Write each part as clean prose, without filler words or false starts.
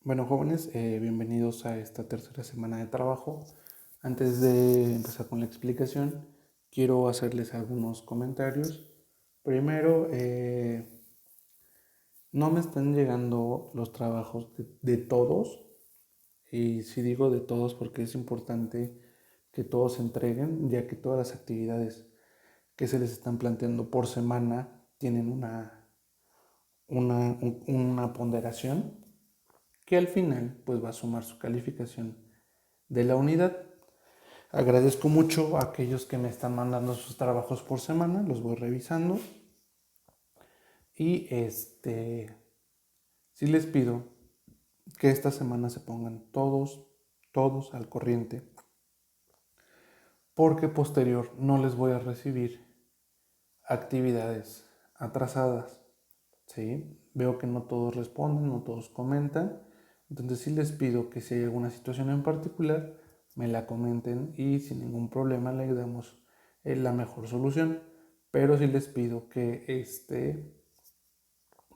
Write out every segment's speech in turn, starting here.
Bueno, jóvenes, bienvenidos a esta tercera semana de trabajo. Antes de empezar con la explicación, quiero hacerles algunos comentarios. Primero, no me están llegando los trabajos de todos, y si digo de todos porque es importante que todos se entreguen, ya que todas las actividades que se les están planteando por semana tienen una ponderación que al final pues va a sumar su calificación de la unidad. Agradezco mucho a aquellos que me están mandando sus trabajos por semana, los voy revisando y sí les pido que esta semana se pongan todos al corriente, porque posterior no les voy a recibir actividades atrasadas, ¿sí? Veo que no todos responden, no todos comentan, entonces sí les pido que si hay alguna situación en particular, me la comenten y sin ningún problema le damos la mejor solución. Pero sí les pido que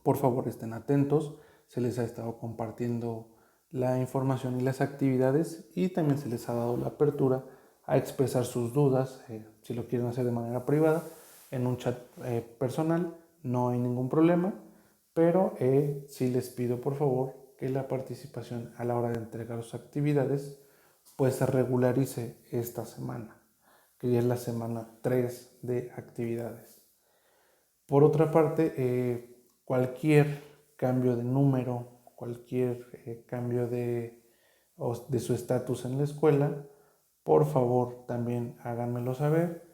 por favor estén atentos, se les ha estado compartiendo la información y las actividades y también se les ha dado la apertura a expresar sus dudas, si lo quieren hacer de manera privada, en un chat personal, no hay ningún problema, pero sí les pido por favor que la participación a la hora de entregar sus actividades pues se regularice esta semana, que ya es la semana 3 de actividades. Por otra parte, cualquier cambio de número, cualquier cambio de su estatus en la escuela, por favor también háganmelo saber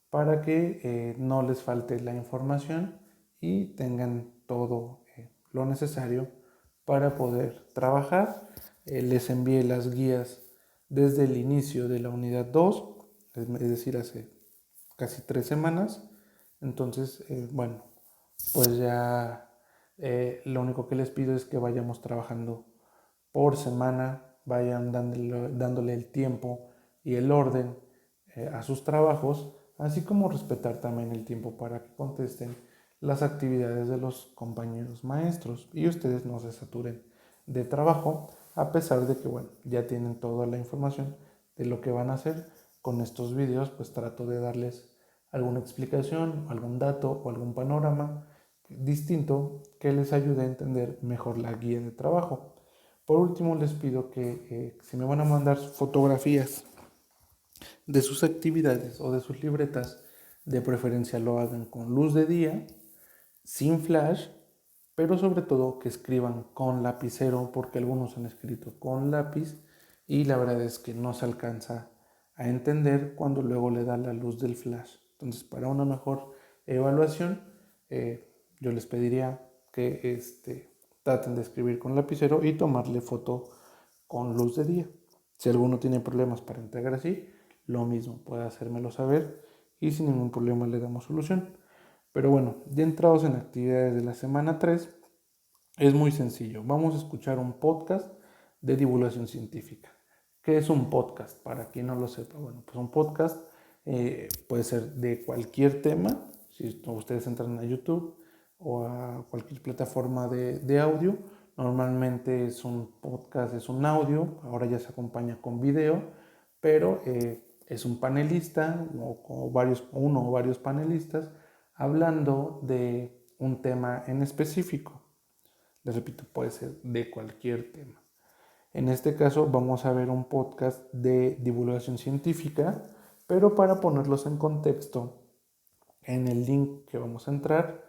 para que no les falte la información y tengan todo lo necesario para poder trabajar. Les envié las guías desde el inicio de la unidad 2, es decir, hace casi 3 semanas. Entonces, bueno, pues ya lo único que les pido es que vayamos trabajando por semana, vayan dándole el tiempo y el orden a sus trabajos, así como respetar también el tiempo para que contesten las actividades de los compañeros maestros y ustedes no se saturen de trabajo, a pesar de que, bueno, ya tienen toda la información de lo que van a hacer. Con estos videos pues trato de darles alguna explicación, algún dato o algún panorama distinto que les ayude a entender mejor la guía de trabajo. Por último, les pido que si me van a mandar fotografías de sus actividades o de sus libretas, de preferencia lo hagan con luz de día, sin flash, pero sobre todo que escriban con lapicero, porque algunos han escrito con lápiz y la verdad es que no se alcanza a entender cuando luego le da la luz del flash. Entonces, para una mejor evaluación, yo les pediría que traten de escribir con lapicero y tomarle foto con luz de día. Si alguno tiene problemas para entregar así, lo mismo, puede hacérmelo saber y sin ningún problema le damos solución. Pero bueno, ya entrados en actividades de la semana 3, es muy sencillo. Vamos a escuchar un podcast de divulgación científica. ¿Qué es un podcast? Para quien no lo sepa, bueno, pues un podcast puede ser de cualquier tema. Si ustedes entran a YouTube o a cualquier plataforma de audio, normalmente es un podcast, es un audio, ahora ya se acompaña con video, pero es un panelista uno o varios panelistas hablando de un tema en específico. Les repito, puede ser de cualquier tema. En este caso vamos a ver un podcast de divulgación científica, pero para ponerlos en contexto, en el link que vamos a entrar,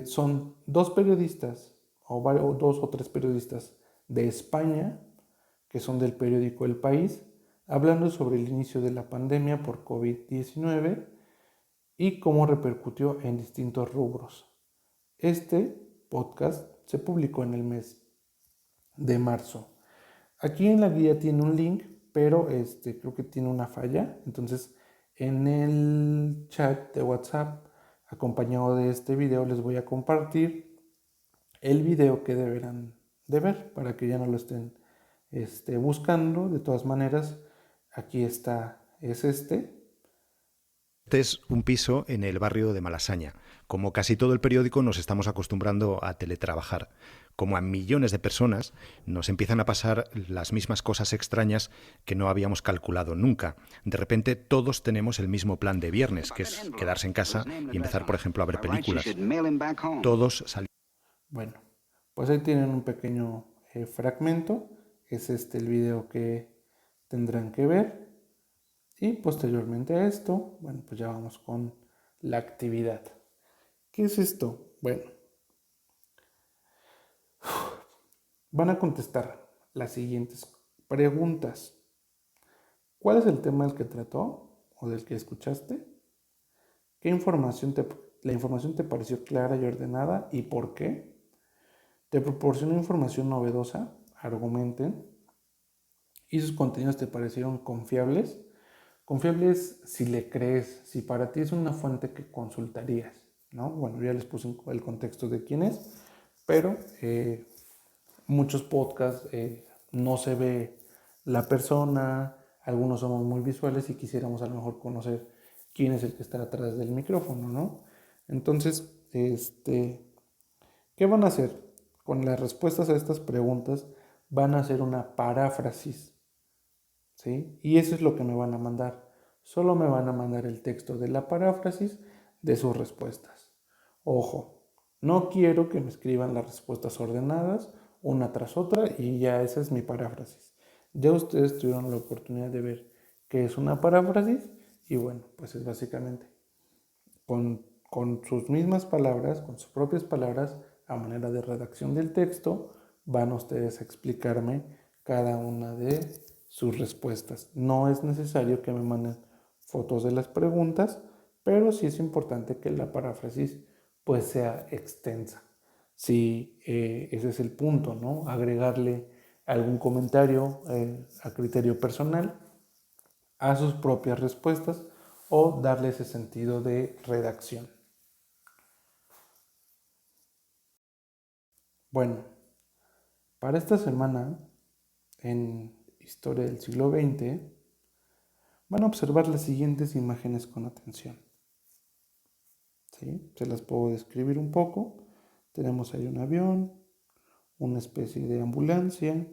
son dos periodistas o dos o tres periodistas de España, que son del periódico El País, hablando sobre el inicio de la pandemia por COVID-19 y cómo repercutió en distintos rubros. Este podcast se publicó en el mes de marzo. Aquí en la guía tiene un link, pero creo que tiene una falla. Entonces, en el chat de WhatsApp, acompañado de este video, les voy a compartir el video que deberán de ver para que ya no lo estén buscando. De todas maneras, aquí está, es este. Este es un piso en el barrio de Malasaña. Como casi todo el periódico, nos estamos acostumbrando a teletrabajar. Como a millones de personas, nos empiezan a pasar las mismas cosas extrañas que no habíamos calculado nunca. De repente, todos tenemos el mismo plan de viernes, que es quedarse en casa y empezar, por ejemplo, a ver películas. Todos salimos. Bueno, pues ahí tienen un pequeño fragmento. Es este el video que tendrán que ver. Y posteriormente a esto, bueno, pues ya vamos con la actividad. ¿Qué es esto? Bueno, van a contestar las siguientes preguntas. ¿Cuál es el tema del que trató o del que escuchaste? ¿Qué información la información te pareció clara y ordenada y por qué? ¿Te proporcionó información novedosa? Argumenten. ¿Y sus contenidos te parecieron confiables? Confiables si le crees, si para ti es una fuente que consultarías, ¿no? Bueno, ya les puse el contexto de quién es, pero muchos podcasts no se ve la persona, algunos somos muy visuales y quisiéramos a lo mejor conocer quién es el que está atrás del micrófono, ¿no? Entonces, ¿qué van a hacer? Con las respuestas a estas preguntas van a hacer una paráfrasis, ¿sí? Y eso es lo que me van a mandar. Solo me van a mandar el texto de la paráfrasis de sus respuestas. Ojo, no quiero que me escriban las respuestas ordenadas una tras otra y ya esa es mi paráfrasis. Ya ustedes tuvieron la oportunidad de ver qué es una paráfrasis y bueno, pues es básicamente con sus mismas palabras, con sus propias palabras, a manera de redacción del texto, van ustedes a explicarme cada una de sus respuestas. No es necesario que me manden fotos de las preguntas, pero sí es importante que la paráfrasis pues sea extensa. Si ese es el punto, ¿no? Agregarle algún comentario a criterio personal a sus propias respuestas o darle ese sentido de redacción. Bueno, para esta semana en Historia del siglo XX van a observar las siguientes imágenes con atención. ¿Sí? Se las puedo describir un poco. Tenemos ahí un avión, una especie de ambulancia,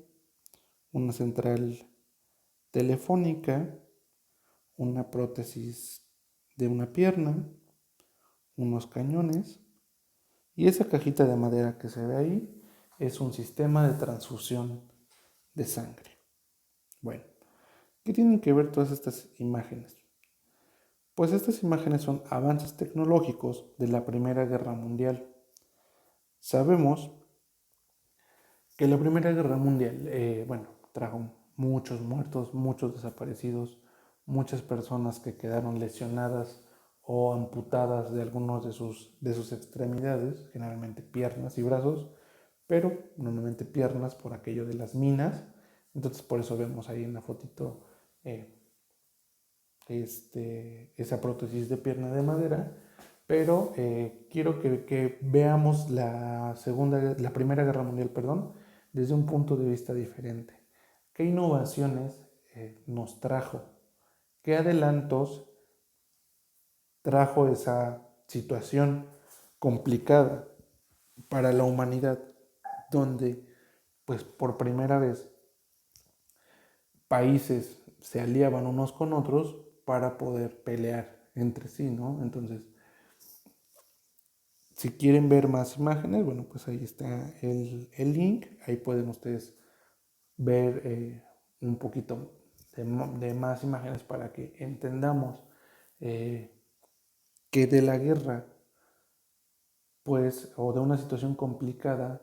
una central telefónica, una prótesis de una pierna, unos cañones y esa cajita de madera que se ve ahí es un sistema de transfusión de sangre. Bueno, ¿qué tienen que ver todas estas imágenes? Pues estas imágenes son avances tecnológicos de la Primera Guerra Mundial. Sabemos que la Primera Guerra Mundial, bueno, trajo muchos muertos, muchos desaparecidos, muchas personas que quedaron lesionadas o amputadas de algunos de sus extremidades, generalmente piernas y brazos, pero normalmente piernas por aquello de las minas. Entonces por eso vemos ahí en la fotito esa prótesis de pierna de madera. Pero quiero que veamos la Primera Guerra Mundial, perdón, desde un punto de vista diferente. ¿Qué innovaciones nos trajo? ¿Qué adelantos trajo esa situación complicada para la humanidad, donde pues por primera vez países se aliaban unos con otros para poder pelear entre sí, ¿no? Entonces, si quieren ver más imágenes, bueno, pues ahí está el link, ahí pueden ustedes ver un poquito de más imágenes para que entendamos eh, que de la guerra, pues, o de una situación complicada,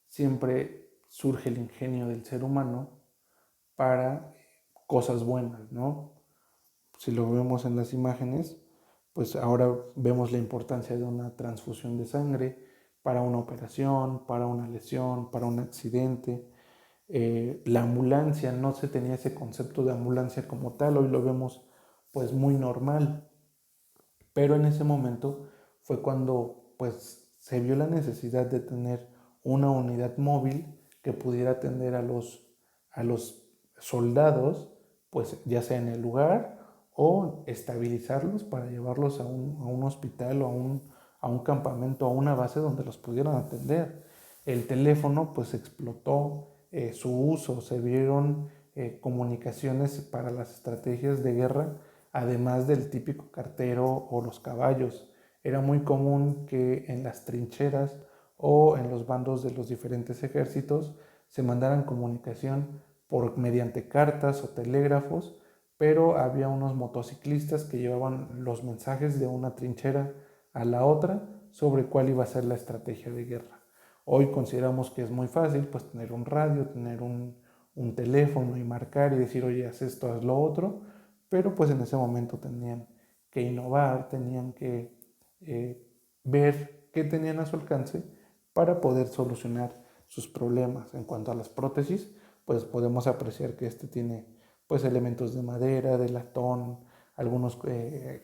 siempre surge el ingenio del ser humano para cosas buenas, ¿no? Si lo vemos en las imágenes, pues ahora vemos la importancia de una transfusión de sangre para una operación, para una lesión, para un accidente. La ambulancia, no se tenía ese concepto de ambulancia como tal, hoy lo vemos pues muy normal, pero en ese momento fue cuando pues se vio la necesidad de tener una unidad móvil que pudiera atender a los soldados, pues ya sea en el lugar o estabilizarlos para llevarlos a un hospital o a un campamento, a una base donde los pudieran atender. El teléfono pues explotó su uso, se vieron comunicaciones para las estrategias de guerra, además del típico cartero o los caballos. Era muy común que en las trincheras o en los bandos de los diferentes ejércitos se mandaran comunicación mediante cartas o telégrafos, pero había unos motociclistas que llevaban los mensajes de una trinchera a la otra sobre cuál iba a ser la estrategia de guerra. Hoy consideramos que es muy fácil pues tener un radio, tener un teléfono y marcar y decir, oye, haz esto, haz lo otro, pero pues en ese momento tenían que innovar, tenían que ver qué tenían a su alcance para poder solucionar sus problemas. En cuanto a las prótesis, pues podemos apreciar que este tiene pues elementos de madera, de latón, algunos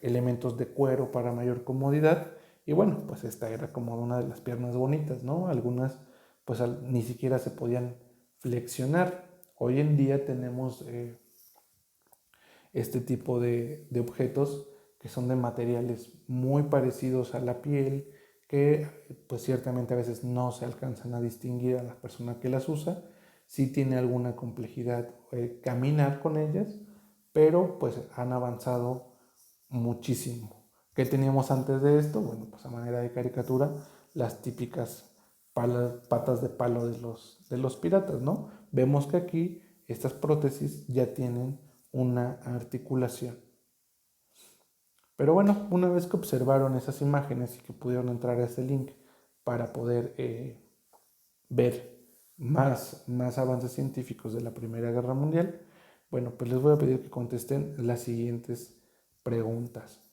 elementos de cuero para mayor comodidad. Y bueno, pues esta era como una de las piernas bonitas, ¿no? Algunas pues ni siquiera se podían flexionar. Hoy en día tenemos este tipo de objetos que son de materiales muy parecidos a la piel, que pues ciertamente a veces no se alcanzan a distinguir a la persona que las usa, sí tiene alguna complejidad caminar con ellas, pero pues han avanzado muchísimo. ¿Qué teníamos antes de esto? Bueno, pues a manera de caricatura, las típicas patas de palo de los piratas, ¿no? Vemos que aquí estas prótesis ya tienen una articulación. Pero bueno, una vez que observaron esas imágenes y que pudieron entrar a ese link para poder ver más avances científicos de la Primera Guerra Mundial, bueno, pues les voy a pedir que contesten las siguientes preguntas.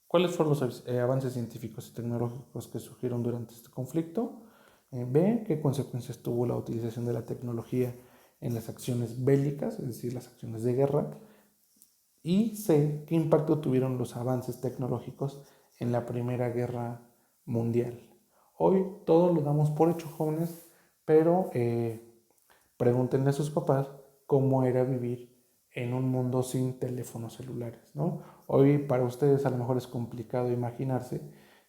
¿Cuáles fueron los avances científicos y tecnológicos que surgieron durante este conflicto? B. ¿Qué consecuencias tuvo la utilización de la tecnología en las acciones bélicas, es decir, las acciones de guerra? Y C. ¿Qué impacto tuvieron los avances tecnológicos en la Primera Guerra Mundial? Hoy todo lo damos por hecho, jóvenes, pero pregúntenle a sus papás cómo era vivir en un mundo sin teléfonos celulares, ¿no? Hoy para ustedes a lo mejor es complicado imaginarse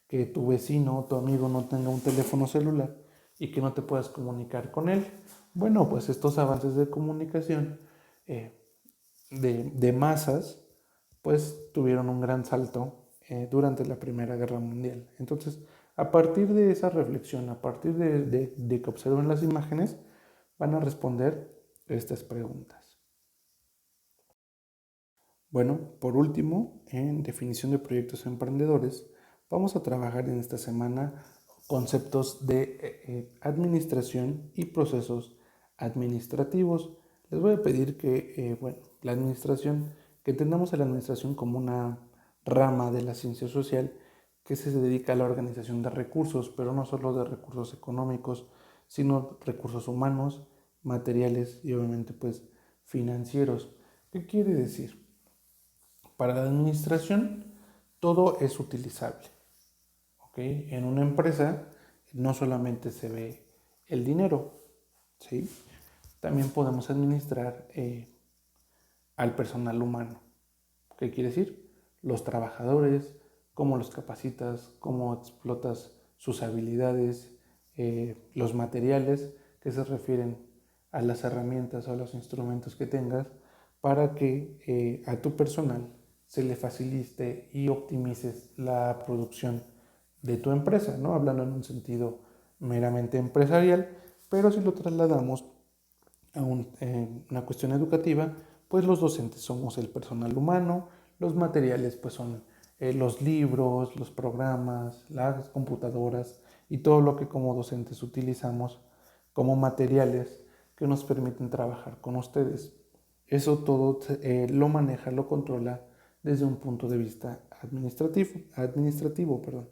que tu vecino o tu amigo no tenga un teléfono celular y que no te puedas comunicar con él. Bueno, pues estos avances de comunicación de masas, pues tuvieron un gran salto durante la Primera Guerra Mundial. Entonces, a partir de esa reflexión, a partir de que observen las imágenes, van a responder estas preguntas. Bueno, por último, en definición de proyectos emprendedores, vamos a trabajar en esta semana conceptos de administración y procesos administrativos. Les voy a pedir que, bueno, la administración, que entendamos a la administración como una rama de la ciencia social que se dedica a la organización de recursos, pero no solo de recursos económicos, sino recursos humanos, materiales y obviamente pues financieros. ¿Qué quiere decir? Para la administración todo es utilizable. ¿Okay? En una empresa no solamente se ve el dinero, ¿sí? También podemos administrar al personal humano. ¿Qué quiere decir? Los trabajadores, cómo los capacitas, cómo explotas sus habilidades, los materiales que se refieren a las herramientas o a los instrumentos que tengas para que a tu personal se le facilite y optimices la producción de tu empresa, ¿no? Hablando en un sentido meramente empresarial, pero si lo trasladamos a una cuestión educativa, pues los docentes somos el personal humano, los materiales pues son los libros, los programas, las computadoras y todo lo que como docentes utilizamos como materiales que nos permiten trabajar con ustedes. Eso todo lo maneja, lo controla desde un punto de vista administrativo, perdón.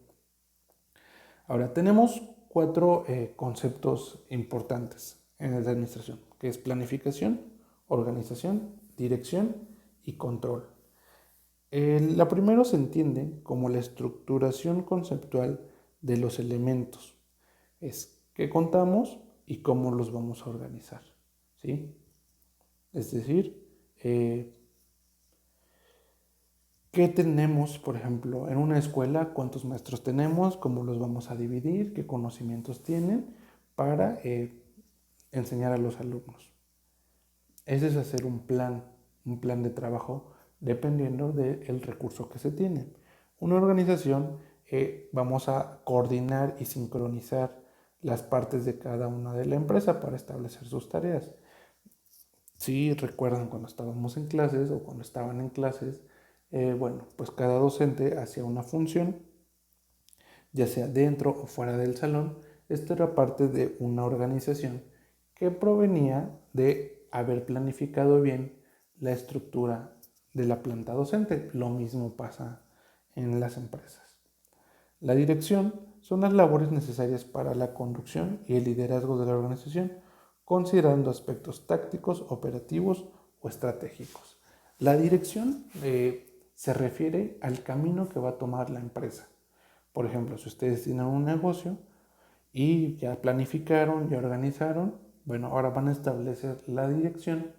Ahora, tenemos cuatro conceptos importantes en la administración, que es planificación, organización, dirección y control. La primero se entiende como la estructuración conceptual de los elementos. Es qué contamos y cómo los vamos a organizar, ¿sí? Es decir, ¿Qué tenemos, por ejemplo, en una escuela? ¿Cuántos maestros tenemos? ¿Cómo los vamos a dividir? ¿Qué conocimientos tienen para enseñar a los alumnos? Ese es hacer un plan de trabajo dependiendo del recurso que se tiene. Una organización, vamos a coordinar y sincronizar las partes de cada una de la empresa para establecer sus tareas. Si recuerdan cuando estábamos en clases o cuando estaban en clases, bueno, pues cada docente hacía una función, ya sea dentro o fuera del salón. Esto era parte de una organización que provenía de haber planificado bien la estructura de la planta docente. Lo mismo pasa en las empresas. La dirección son las labores necesarias para la conducción y el liderazgo de la organización, considerando aspectos tácticos, operativos o estratégicos. La dirección se refiere al camino que va a tomar la empresa. Por ejemplo, si ustedes tienen un negocio y ya planificaron, ya organizaron, bueno, ahora van a establecer la dirección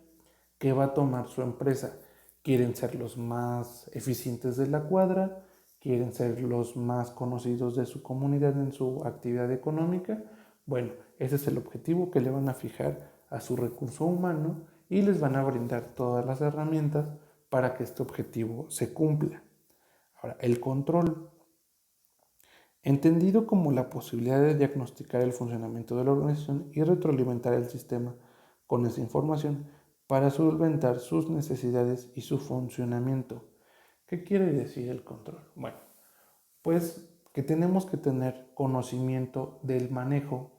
que va a tomar su empresa. Quieren ser los más eficientes de la cuadra, quieren ser los más conocidos de su comunidad en su actividad económica. Bueno, ese es el objetivo que le van a fijar a su recurso humano y les van a brindar todas las herramientas para que este objetivo se cumpla. Ahora, el control, entendido como la posibilidad de diagnosticar el funcionamiento de la organización y retroalimentar el sistema con esa información para solventar sus necesidades y su funcionamiento. ¿Qué quiere decir el control? Bueno, pues que tenemos que tener conocimiento del manejo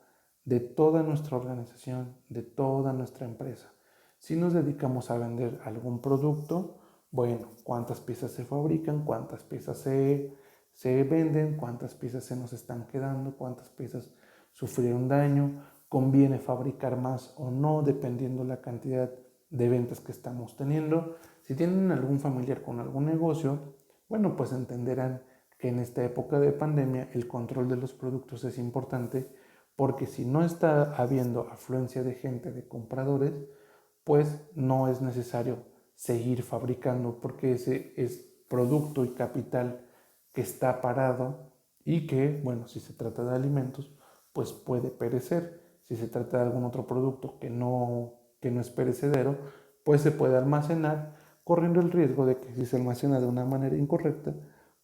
de toda nuestra organización, de toda nuestra empresa. Si nos dedicamos a vender algún producto, bueno, cuántas piezas se fabrican, cuántas piezas se venden, cuántas piezas se nos están quedando, cuántas piezas sufrieron daño, conviene fabricar más o no, dependiendo la cantidad de ventas que estamos teniendo. Si tienen algún familiar con algún negocio, bueno, pues entenderán que en esta época de pandemia el control de los productos es importante, porque si no está habiendo afluencia de gente, de compradores, pues no es necesario seguir fabricando, porque ese es producto y capital que está parado y que, bueno, si se trata de alimentos, pues puede perecer. Si se trata de algún otro producto que no es perecedero, pues se puede almacenar, corriendo el riesgo de que si se almacena de una manera incorrecta,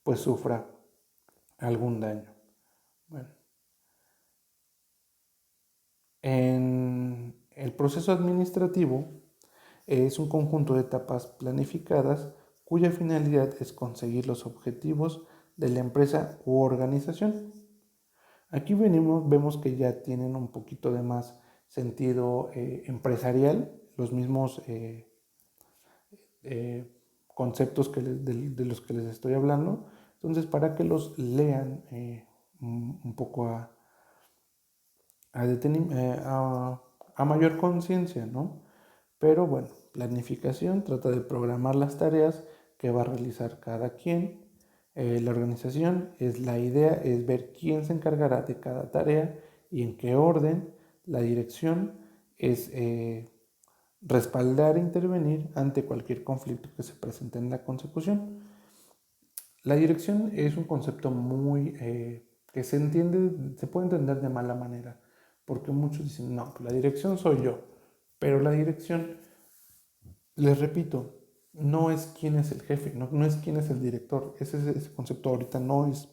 pues sufra algún daño. Bueno, en el proceso administrativo es un conjunto de etapas planificadas cuya finalidad es conseguir los objetivos de la empresa u organización. Aquí vemos que ya tienen un poquito de más sentido empresarial, los mismos conceptos de los que les estoy hablando. Entonces, para que los lean un poco a mayor conciencia, ¿no? Pero bueno, planificación trata de programar las tareas que va a realizar cada quien. La organización es la idea, es ver quién se encargará de cada tarea y en qué orden. La dirección es respaldar e intervenir ante cualquier conflicto que se presente en la consecución. La dirección es un concepto muy que se puede entender de mala manera, porque muchos dicen, no, la dirección soy yo, pero la dirección, les repito, no es quién es el jefe, no es quién es el director, ese concepto ahorita no es,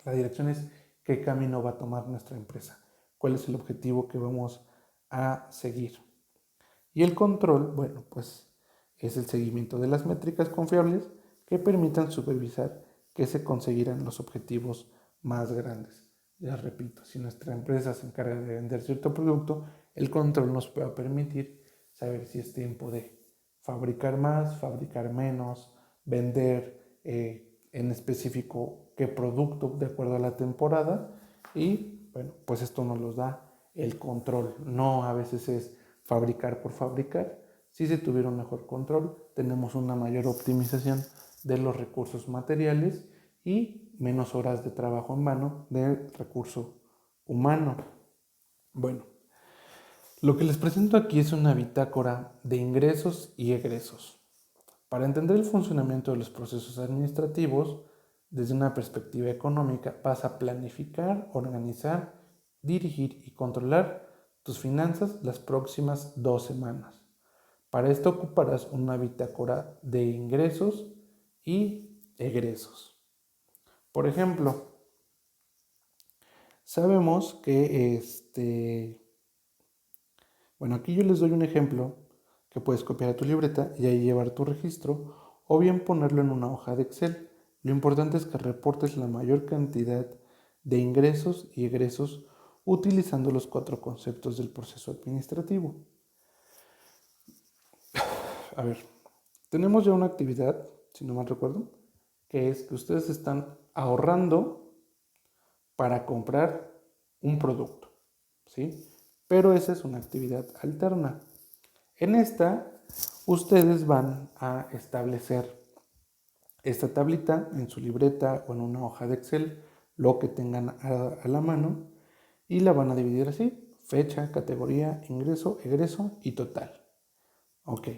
la dirección es qué camino va a tomar nuestra empresa, cuál es el objetivo que vamos a seguir. Y el control, bueno, pues es el seguimiento de las métricas confiables que permitan supervisar que se conseguirán los objetivos más grandes. Ya repito, si nuestra empresa se encarga de vender cierto producto, el control nos va a permitir saber si es tiempo de fabricar más, fabricar menos, vender en específico qué producto de acuerdo a la temporada y bueno, pues esto nos lo da el control. No a veces es fabricar por fabricar. Si se tuviera un mejor control, tenemos una mayor optimización de los recursos materiales y menos horas de trabajo en vano de recurso humano. Bueno, lo que les presento aquí es una bitácora de ingresos y egresos. Para entender el funcionamiento de los procesos administrativos, desde una perspectiva económica, vas a planificar, organizar, dirigir y controlar tus finanzas las próximas 2 semanas. Para esto ocuparás una bitácora de ingresos y egresos. Por ejemplo, sabemos que bueno, aquí yo les doy un ejemplo que puedes copiar a tu libreta y ahí llevar tu registro o bien ponerlo en una hoja de Excel. Lo importante es que reportes la mayor cantidad de ingresos y egresos utilizando los 4 conceptos del proceso administrativo. A ver, tenemos ya una actividad, si no mal recuerdo, que es que ustedes están ahorrando para comprar un producto, ¿sí? Pero esa es una actividad alterna. En esta, ustedes van a establecer esta tablita en su libreta o en una hoja de Excel, lo que tengan a la mano, y la van a dividir así: fecha, categoría, ingreso, egreso y total. Ok,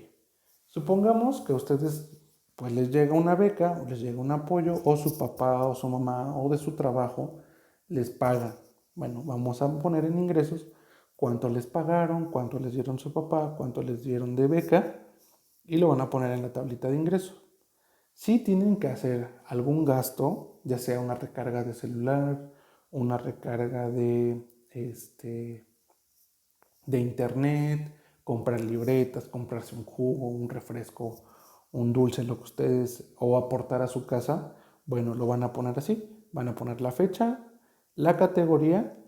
supongamos que a ustedes pues les llega una beca o les llega un apoyo o su papá o su mamá o de su trabajo les paga. Bueno, vamos a poner en ingresos cuánto les pagaron, cuánto les dieron su papá, cuánto les dieron de beca y lo van a poner en la tablita de ingresos. Si tienen que hacer algún gasto, ya sea una recarga de celular, una recarga de internet, comprar libretas, comprarse un jugo, un refresco, un dulce, lo que ustedes, o aportar a su casa, bueno, lo van a poner así, van a poner la fecha, la categoría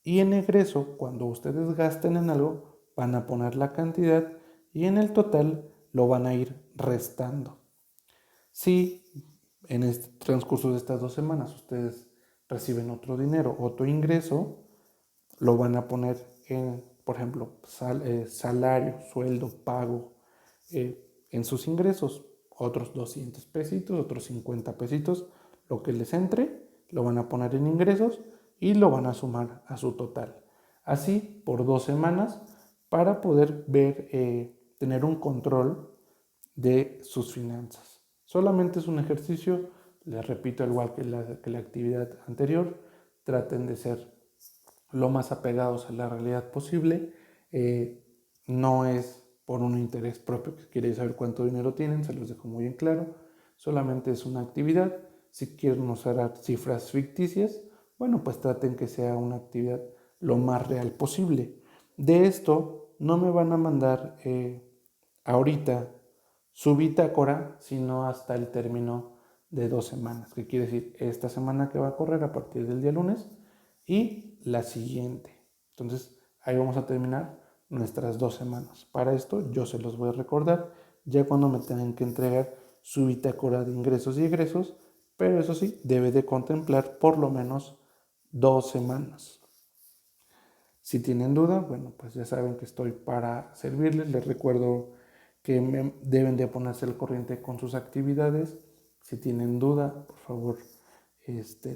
y en egreso, cuando ustedes gasten en algo, van a poner la cantidad y en el total lo van a ir restando. Si en este transcurso de estas 2 semanas ustedes reciben otro dinero, otro ingreso, lo van a poner en, por ejemplo, salario, sueldo, pago, en sus ingresos, otros 200 pesitos, otros 50 pesitos, lo que les entre, lo van a poner en ingresos y lo van a sumar a su total. Así por 2 semanas para poder ver, tener un control de sus finanzas. Solamente es un ejercicio, les repito, al igual que la actividad anterior, traten de ser lo más apegados a la realidad posible. No es por un interés propio que queréis saber cuánto dinero tienen, se los dejo muy en claro. Solamente es una actividad. Si quieren usar cifras ficticias, bueno, pues traten que sea una actividad lo más real posible. De esto no me van a mandar ahorita su bitácora, sino hasta el término de 2 semanas, que quiere decir esta semana que va a correr a partir del día lunes y la siguiente. Entonces ahí vamos a terminar nuestras 2 semanas. Para esto yo se los voy a recordar ya cuando me tengan que entregar su bitácora de ingresos y egresos, pero eso sí, debe de contemplar por lo menos 2 semanas. Si tienen duda, bueno, pues ya saben que estoy para servirles. Les recuerdo que deben de ponerse al corriente con sus actividades. Si tienen duda, por favor,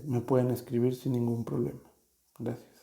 me pueden escribir sin ningún problema. Gracias.